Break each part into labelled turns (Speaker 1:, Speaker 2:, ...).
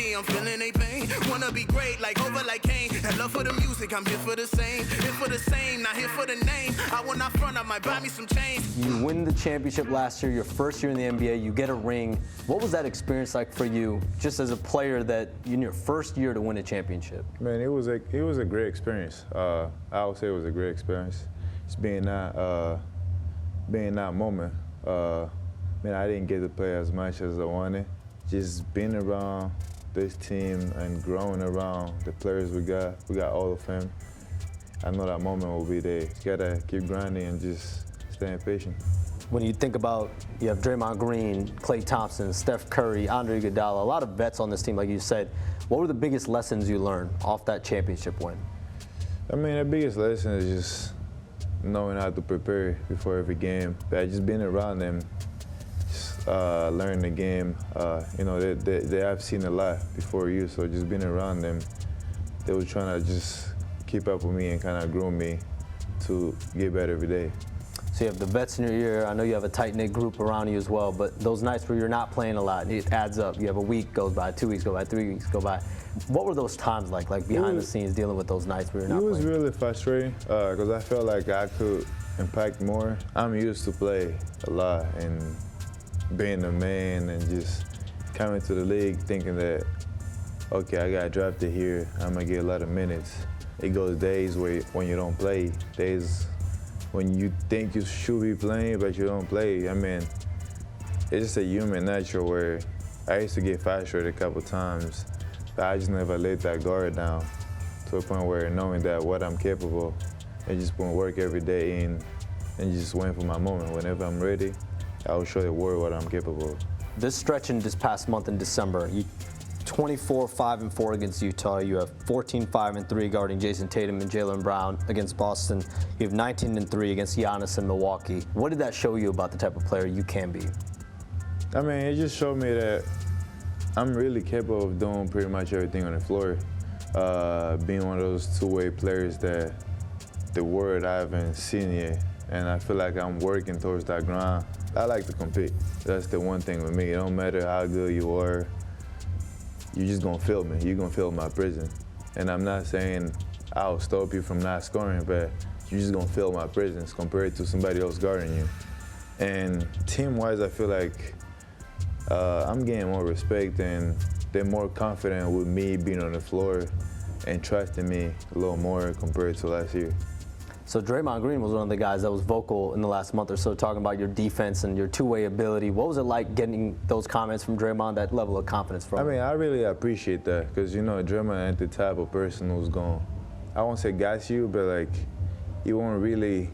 Speaker 1: me, I'm feeling they pain. Wanna be great, like over like Kane. Had love for the music, I'm here for the same. Here for the same, not here for the name. I will not front, I might buy me some chains.
Speaker 2: You win the championship last year, your first year in the NBA, you get a ring. What was that experience like for you, just as a player that in your first year to win a championship?
Speaker 3: Man, it was a great experience. I would say it was a great experience. Just being in that moment. Man, I didn't get to play as much as I wanted. Just being around this team and growing around the players we got all of them. I know that moment will be there. You gotta keep grinding and just staying patient.
Speaker 2: When you think about, you have Draymond Green, Klay Thompson, Steph Curry, Andre Iguodala, a lot of vets on this team, like you said. What were the biggest lessons you learned off that championship win?
Speaker 3: I mean, the biggest lesson is just knowing how to prepare before every game. But just being around them, just learning the game. You know, they have seen a lot before you, so just being around them, they were trying to just keep up with me and kind of groom me to get better every day.
Speaker 2: So you have the vets in your ear. I know you have a tight-knit group around you as well, but those nights where you're not playing a lot, it adds up. You have a week goes by, 2 weeks go by, 3 weeks go by. What were those times like behind the scenes dealing with those nights where you're not playing?
Speaker 3: It was really frustrating because I felt like I could impact more. I'm used to play a lot and being a man and just coming to the league thinking that, okay, I got drafted here, I'm gonna get a lot of minutes. It goes days when you don't play, days when you think you should be playing, but you don't play. I mean, it's just a human nature where I used to get frustrated a couple times, but I just never let that guard down to a point where knowing that what I'm capable, I just put work every day in and just wait for my moment. Whenever I'm ready, I will show the world what I'm capable of.
Speaker 2: This stretch in this past month in December, you 24-5-4 against Utah. You have 14-5-3 guarding Jason Tatum and Jaylen Brown against Boston. You have 19-3 against Giannis and Milwaukee. What did that show you about the type of player you can be?
Speaker 3: I mean, it just showed me that I'm really capable of doing pretty much everything on the floor. Being one of those two-way players that the world I haven't seen yet. And I feel like I'm working towards that grind. I like to compete. That's the one thing with me. It don't matter how good you are. You're just gonna feel me. You're gonna feel my presence. And I'm not saying I'll stop you from not scoring, but you're just gonna feel my presence compared to somebody else guarding you. And team-wise, I feel like I'm getting more respect and they're more confident with me being on the floor and trusting me a little more compared to last year.
Speaker 2: So Draymond Green was one of the guys that was vocal in the last month or so talking about your defense and your two-way ability. What was it like getting those comments from Draymond, that level of confidence from him?
Speaker 3: I mean, I really appreciate that because, you know, Draymond ain't the type of person who's going, I won't say gas you, but like he won't really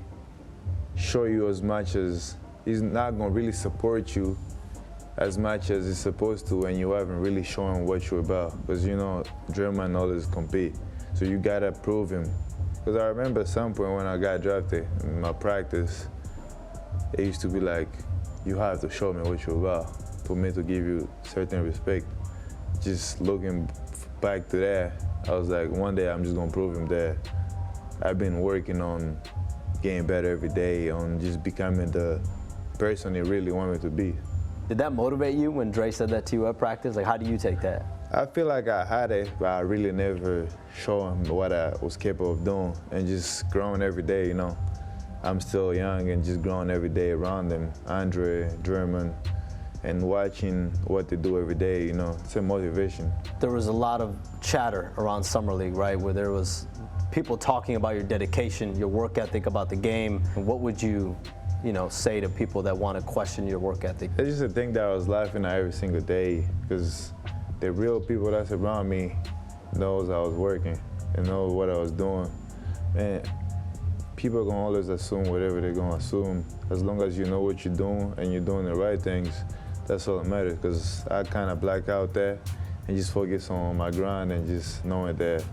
Speaker 3: show you as much as, he's not going to really support you as much as he's supposed to when you haven't really shown what you're about. Because, you know, Draymond always compete. So you got to prove him. Because I remember at some point when I got drafted in my practice, it used to be like, you have to show me what you're about for me to give you certain respect. Just looking back to that, I was like, one day I'm just gonna prove him that I've been working on getting better every day, on just becoming the person he really wanted me to be.
Speaker 2: Did that motivate you when Dre said that to you at practice? Like, how do you take that?
Speaker 3: I feel like I had it, but I really never showed him what I was capable of doing and just growing every day, you know. I'm still young and just growing every day around them, Andre, Draymond, and watching what they do every day, you know, it's a motivation.
Speaker 2: There was a lot of chatter around Summer League, right, where there was people talking about your dedication, your work ethic, about the game. What would you say to people that want to question your work ethic?
Speaker 3: It's just a thing that I was laughing at every single day because the real people that's around me knows I was working and know what I was doing. And people are gonna always assume whatever they're gonna assume. As long as you know what you're doing and you're doing the right things, that's all that matters. Because I kind of black out there and just focus on my grind and just knowing that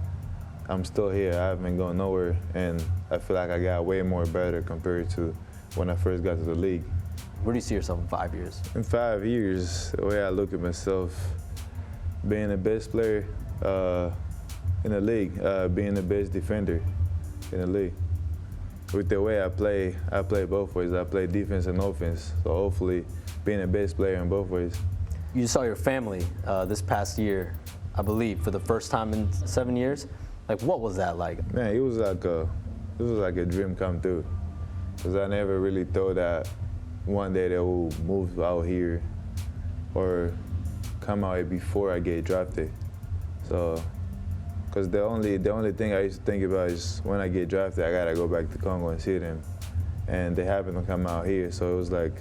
Speaker 3: I'm still here. I haven't gone nowhere, and I feel like I got way more better compared to when I first got to the league.
Speaker 2: Where do you see yourself in 5 years?
Speaker 3: In 5 years, the way I look at myself, being the best player in the league, being the best defender in the league. With the way I play both ways. I play defense and offense, so hopefully being the best player in both ways.
Speaker 2: You saw your family this past year I believe, for the first time in 7 years. Like, what was that like?
Speaker 3: Man, it was like a dream come true. Because I never really thought that one day they will move out here or come out here before I get drafted. So, because the only thing I used to think about is when I get drafted, I gotta go back to Congo and see them. And they happen to come out here, so it was like,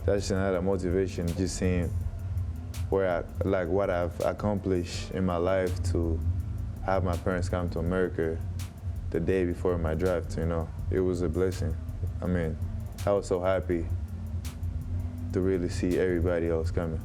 Speaker 3: that's another motivation, just seeing what I've accomplished in my life to have my parents come to America the day before my draft, you know. It was a blessing. I mean, I was so happy to really see everybody else coming.